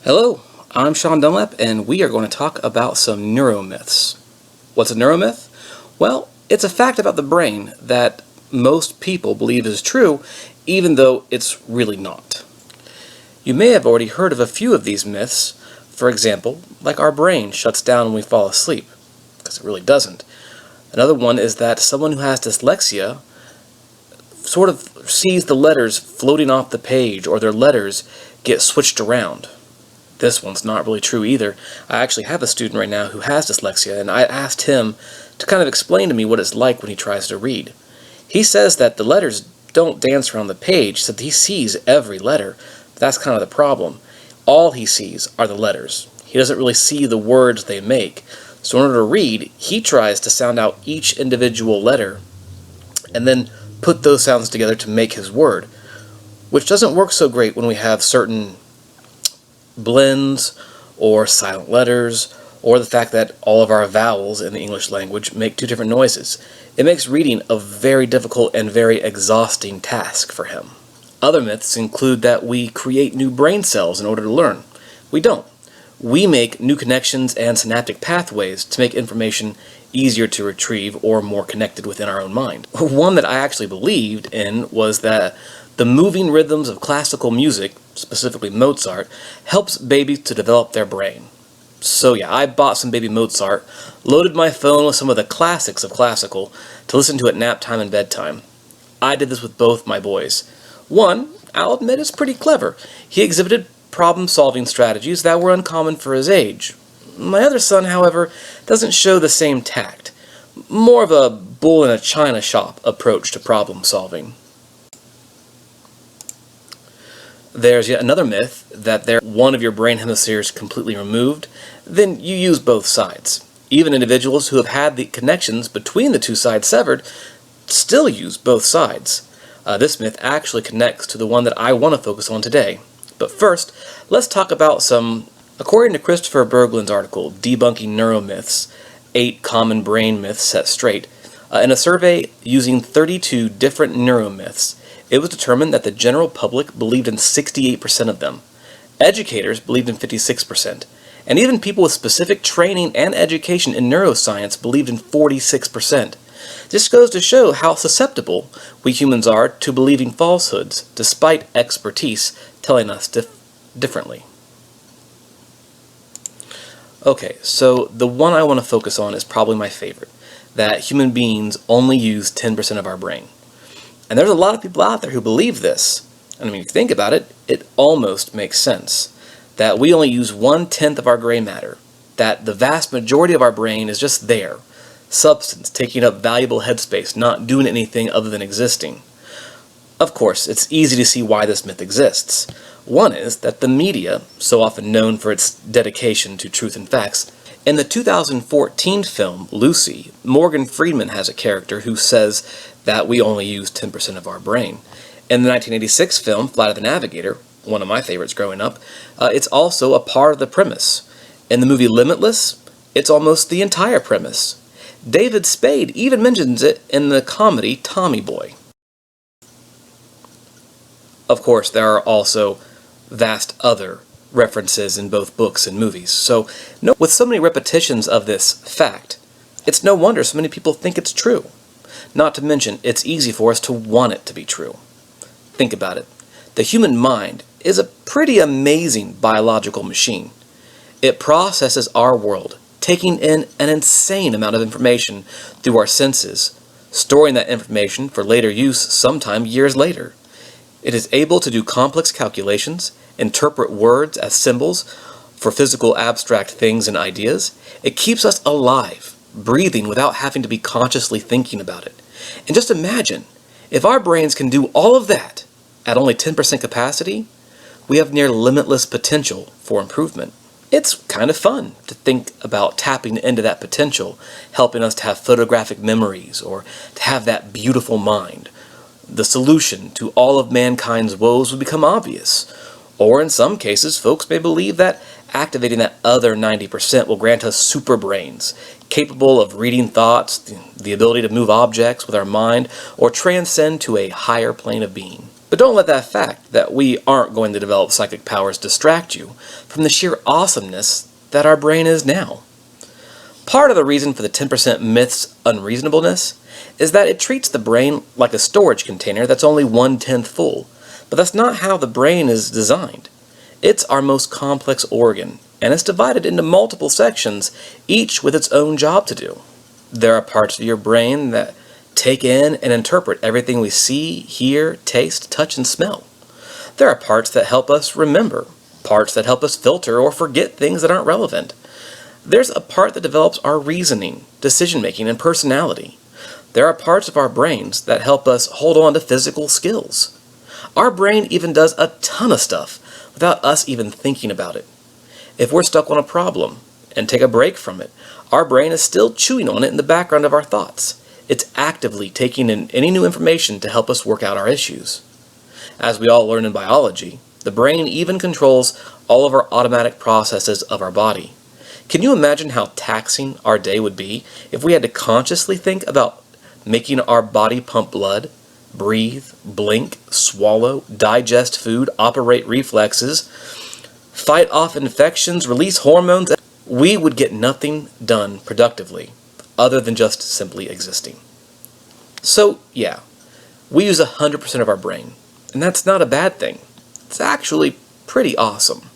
Hello, I'm Sean Dunlap, and we are going to talk about some neuromyths. What's a neuromyth? Well, it's a fact about the brain that most people believe is true, even though it's really not. You may have already heard of a few of these myths. For example, like our brain shuts down when we fall asleep, because it really doesn't. Another one is that someone who has dyslexia sort of sees the letters floating off the page, or their letters get switched around. This one's not really true either. I actually have a student right now who has dyslexia, and I asked him to kind of explain to me what it's like when he tries to read. He says that the letters don't dance around the page, so he sees every letter. That's kind of the problem. All he sees are the letters. He doesn't really see the words they make. So in order to read, he tries to sound out each individual letter and then put those sounds together to make his word, which doesn't work so great when we have certain blends or silent letters, or the fact that all of our vowels in the English language make two different noises. It makes reading a very difficult and very exhausting task for him. Other myths include that we create new brain cells in order to learn. We don't. We make new connections and synaptic pathways to make information easier to retrieve or more connected within our own mind. One that I actually believed in was that the moving rhythms of classical music, specifically Mozart, helps babies to develop their brain. So yeah, I bought some baby Mozart, loaded my phone with some of the classics of classical to listen to at nap time and bedtime. I did this with both my boys. One, I'll admit, is pretty clever. He exhibited problem-solving strategies that were uncommon for his age. My other son, however, doesn't show the same tact. More of a bull in a china shop approach to problem-solving. There's yet another myth that there's one of your brain hemispheres completely removed, then you use both sides. Even individuals who have had the connections between the two sides severed still use both sides. This myth actually connects to the one that I want to focus on today. But first, let's talk about some, according to Christopher Berglund's article, Debunking Neuromyths, 8 Common Brain Myths Set Straight. In a survey using 32 different neuromyths, it was determined that the general public believed in 68% of them. Educators believed in 56%. And even people with specific training and education in neuroscience believed in 46%. This goes to show how susceptible we humans are to believing falsehoods, despite expertise telling us differently. Okay, so the one I want to focus on is probably my favorite, that human beings only use 10% of our brain. And there's a lot of people out there who believe this. And I mean, if you think about it, it almost makes sense. That we only use 1/10 of our gray matter. That the vast majority of our brain is just there. Substance taking up valuable headspace, not doing anything other than existing. Of course, it's easy to see why this myth exists. One is that the media, so often known for its dedication to truth and facts, in the 2014 film, Lucy, Morgan Freeman has a character who says that we only use 10% of our brain. In the 1986 film, Flight of the Navigator, one of my favorites growing up, it's also a part of the premise. In the movie Limitless, it's almost the entire premise. David Spade even mentions it in the comedy Tommy Boy. Of course, there are also vast other references in both books and movies. So, with so many repetitions of this fact, it's no wonder so many people think it's true. Not to mention, it's easy for us to want it to be true. Think about it. The human mind is a pretty amazing biological machine. It processes our world, taking in an insane amount of information through our senses, storing that information for later use sometime years later. It is able to do complex calculations, interpret words as symbols for physical abstract things and ideas. It keeps us alive, breathing without having to be consciously thinking about it. And just imagine, if our brains can do all of that at only 10% capacity, we have near limitless potential for improvement. It's kind of fun to think about tapping into that potential, helping us to have photographic memories or to have that beautiful mind. The solution to all of mankind's woes would become obvious. Or in some cases, folks may believe that activating that other 90% will grant us super brains, capable of reading thoughts, the ability to move objects with our mind, or transcend to a higher plane of being. But don't let that fact that we aren't going to develop psychic powers distract you from the sheer awesomeness that our brain is now. Part of the reason for the 10% myth's unreasonableness is that it treats the brain like a storage container that's only 1/10 full, but that's not how the brain is designed. It's our most complex organ, and it's divided into multiple sections, each with its own job to do. There are parts of your brain that take in and interpret everything we see, hear, taste, touch, and smell. There are parts that help us remember, parts that help us filter or forget things that aren't relevant. There's a part that develops our reasoning, decision-making, and personality. There are parts of our brains that help us hold on to physical skills. Our brain even does a ton of stuff without us even thinking about it. If we're stuck on a problem and take a break from it, our brain is still chewing on it in the background of our thoughts. It's actively taking in any new information to help us work out our issues. As we all learn in biology, the brain even controls all of our automatic processes of our body. Can you imagine how taxing our day would be if we had to consciously think about making our body pump blood, breathe, blink, swallow, digest food, operate reflexes, fight off infections, release hormones? We would get nothing done productively other than just simply existing. So yeah, we use 100% of our brain, and that's not a bad thing. It's actually pretty awesome.